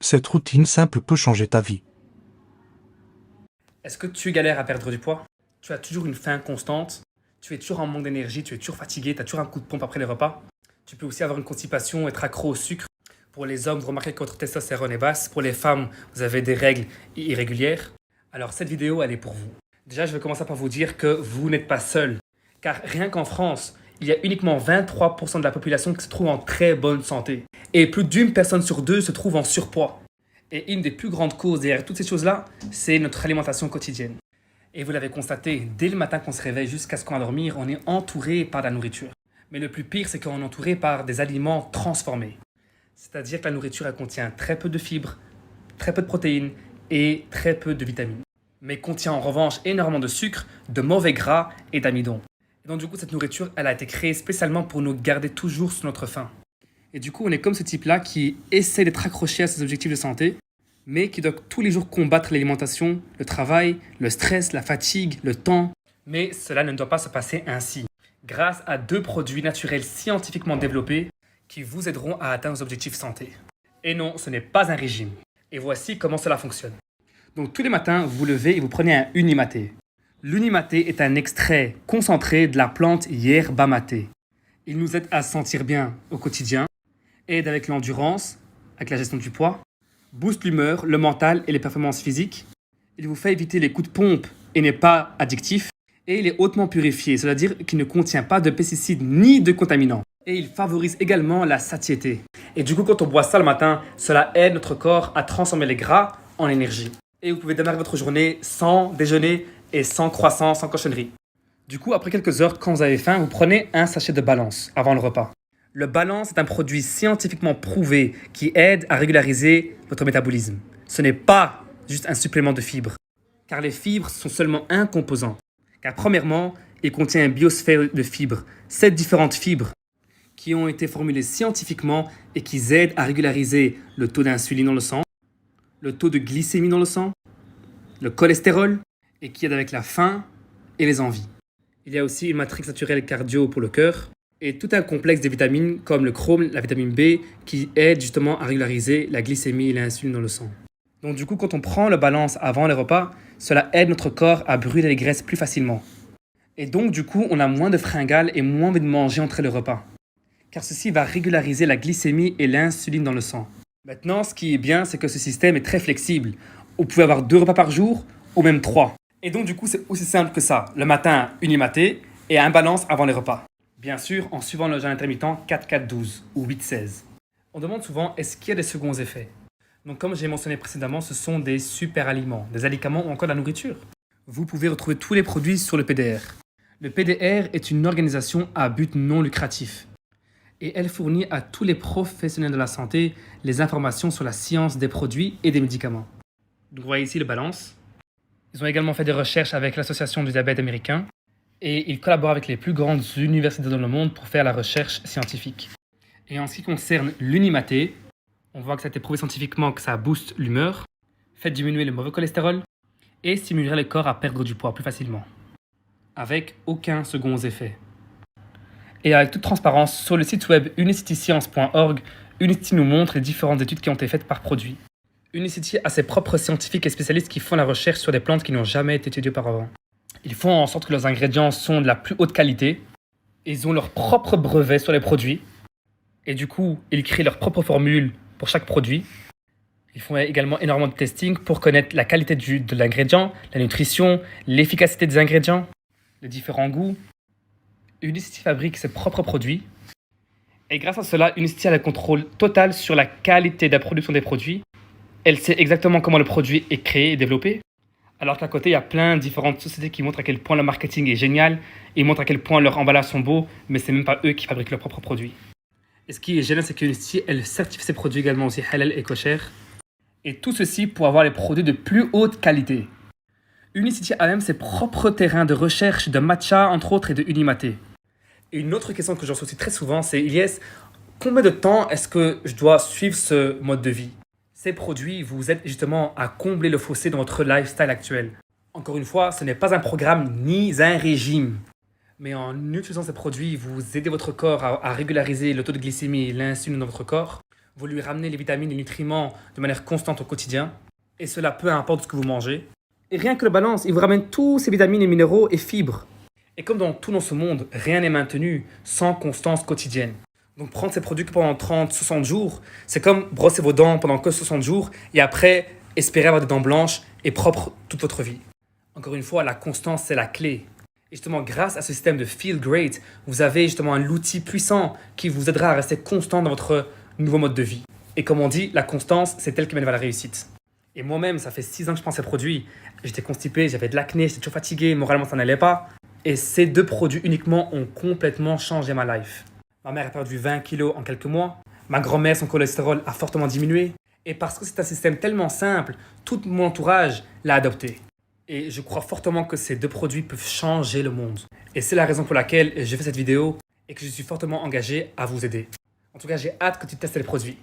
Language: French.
Cette routine simple peut changer ta vie. Est-ce que tu galères à perdre du poids? Tu as toujours une faim constante? Tu es toujours en manque d'énergie? Tu es toujours fatigué? Tu as toujours un coup de pompe après les repas? Tu peux aussi avoir une constipation, être accro au sucre. Pour les hommes, vous remarquez que votre testostérone est basse. Pour les femmes, vous avez des règles irrégulières. Alors cette vidéo, elle est pour vous. Déjà, je vais commencer par vous dire que vous n'êtes pas seul. Car rien qu'en France, il y a uniquement 23% de la population qui se trouve en très bonne santé. Et plus d'une personne sur deux se trouve en surpoids. Et une des plus grandes causes derrière toutes ces choses-là, c'est notre alimentation quotidienne. Et vous l'avez constaté, dès le matin qu'on se réveille jusqu'à ce qu'on va dormir, on est entouré par la nourriture. Mais le plus pire, c'est qu'on est entouré par des aliments transformés. C'est-à-dire que la nourriture, elle contient très peu de fibres, très peu de protéines et très peu de vitamines. Mais contient en revanche énormément de sucre, de mauvais gras et d'amidon. Et donc du coup, cette nourriture, elle a été créée spécialement pour nous garder toujours sur notre faim. Et du coup, on est comme ce type-là qui essaie d'être accroché à ses objectifs de santé, mais qui doit tous les jours combattre l'alimentation, le travail, le stress, la fatigue, le temps. Mais cela ne doit pas se passer ainsi. Grâce à 2 produits naturels scientifiquement développés qui vous aideront à atteindre vos objectifs santé. Et non, ce n'est pas un régime. Et voici comment cela fonctionne. Donc tous les matins, vous vous levez et vous prenez un Unimaté. L'Unimaté est un extrait concentré de la plante Yerba Maté. Il nous aide à se sentir bien au quotidien, aide avec l'endurance, avec la gestion du poids, booste l'humeur, le mental et les performances physiques. Il vous fait éviter les coups de pompe et n'est pas addictif. Et il est hautement purifié, c'est-à-dire qu'il ne contient pas de pesticides ni de contaminants. Et il favorise également la satiété. Et du coup, quand on boit ça le matin, cela aide notre corps à transformer les gras en énergie. Et vous pouvez démarrer votre journée sans déjeuner et sans croissant, sans cochonnerie. Du coup, après quelques heures, quand vous avez faim, vous prenez un sachet de Balance avant le repas. Le Balance est un produit scientifiquement prouvé qui aide à régulariser votre métabolisme. Ce n'est pas juste un supplément de fibres, car les fibres sont seulement un composant. Car premièrement, il contient une biosphère de fibres, 7 différentes fibres qui ont été formulées scientifiquement et qui aident à régulariser le taux d'insuline dans le sang, le taux de glycémie dans le sang, le cholestérol et qui aident avec la faim et les envies. Il y a aussi une matrice naturelle cardio pour le cœur et tout un complexe de vitamines comme le chrome, la vitamine B qui aident justement à régulariser la glycémie et l'insuline dans le sang. Donc du coup, quand on prend le Balance avant les repas, cela aide notre corps à brûler les graisses plus facilement. Et donc du coup, on a moins de fringales et moins envie de manger entre les repas. Car ceci va régulariser la glycémie et l'insuline dans le sang. Maintenant, ce qui est bien, c'est que ce système est très flexible. Vous pouvez avoir 2 repas par jour ou même 3. Et donc du coup, c'est aussi simple que ça. Le matin, Unimaté et un Balance avant les repas. Bien sûr, en suivant le jeûne intermittent 4-4-12 ou 8-16. On demande souvent, est-ce qu'il y a des seconds effets? Donc comme j'ai mentionné précédemment, ce sont des super aliments, des aliments ou encore de la nourriture. Vous pouvez retrouver tous les produits sur le PDR. Le PDR est une organisation à but non lucratif. Et elle fournit à tous les professionnels de la santé les informations sur la science des produits et des médicaments. Donc vous voyez ici le Balance. Ils ont également fait des recherches avec l'Association du diabète américain et ils collaborent avec les plus grandes universités dans le monde pour faire la recherche scientifique. Et en ce qui concerne l'Unimaté, on voit que ça a été prouvé scientifiquement que ça booste l'humeur, fait diminuer le mauvais cholestérol et stimulerait le corps à perdre du poids plus facilement, avec aucun second effet. Et avec toute transparence, sur le site web unicityScience.org, Unicity nous montre les différentes études qui ont été faites par produit. Unicity a ses propres scientifiques et spécialistes qui font la recherche sur des plantes qui n'ont jamais été étudiées auparavant. Ils font en sorte que leurs ingrédients sont de la plus haute qualité. Ils ont leur propre brevet sur les produits. Et du coup, ils créent leur propre formule pour chaque produit. Ils font également énormément de testing pour connaître la qualité de l'ingrédient, la nutrition, l'efficacité des ingrédients, les différents goûts. Unicity fabrique ses propres produits. Et grâce à cela, Unicity a le contrôle total sur la qualité de la production des produits. Elle sait exactement comment le produit est créé et développé. Alors qu'à côté, il y a plein de différentes sociétés qui montrent à quel point le marketing est génial. Ils montrent à quel point leurs emballages sont beaux, mais ce n'est même pas eux qui fabriquent leurs propres produits. Et ce qui est génial, c'est qu'Unicity, elle certifie ses produits également aussi halal et kosher. Et tout ceci pour avoir les produits de plus haute qualité. Unicity a même ses propres terrains de recherche de matcha, entre autres, et de Unimaté. Et une autre question que j'en reçois aussi très souvent, c'est Ilyes, combien de temps est-ce que je dois suivre ce mode de vie? Ces produits vous aident justement à combler le fossé dans votre lifestyle actuel. Encore une fois, ce n'est pas un programme ni un régime. Mais en utilisant ces produits, vous aidez votre corps à régulariser le taux de glycémie et l'insuline dans votre corps. Vous lui ramenez les vitamines et les nutriments de manière constante au quotidien. Et cela peu importe ce que vous mangez. Et rien que le balance, il vous ramène tous ces vitamines et minéraux et fibres. Et comme dans tout dans ce monde, rien n'est maintenu sans constance quotidienne. Donc prendre ces produits que pendant 30, 60 jours, c'est comme brosser vos dents pendant que 60 jours et après espérer avoir des dents blanches et propres toute votre vie. Encore une fois, la constance, c'est la clé. Et justement, grâce à ce système de Feel Great, vous avez justement un outil puissant qui vous aidera à rester constant dans votre nouveau mode de vie. Et comme on dit, la constance, c'est elle qui mène vers la réussite. Et moi-même, ça fait 6 ans que je prends ces produits. J'étais constipé, j'avais de l'acné, j'étais toujours fatigué, moralement ça n'allait pas. Et ces 2 produits uniquement ont complètement changé ma life. Ma mère a perdu 20 kilos en quelques mois. Ma grand-mère, son cholestérol a fortement diminué. Et parce que c'est un système tellement simple, tout mon entourage l'a adopté. Et je crois fortement que ces 2 produits peuvent changer le monde. Et c'est la raison pour laquelle j'ai fait cette vidéo et que je suis fortement engagé à vous aider. En tout cas, j'ai hâte que tu testes les produits.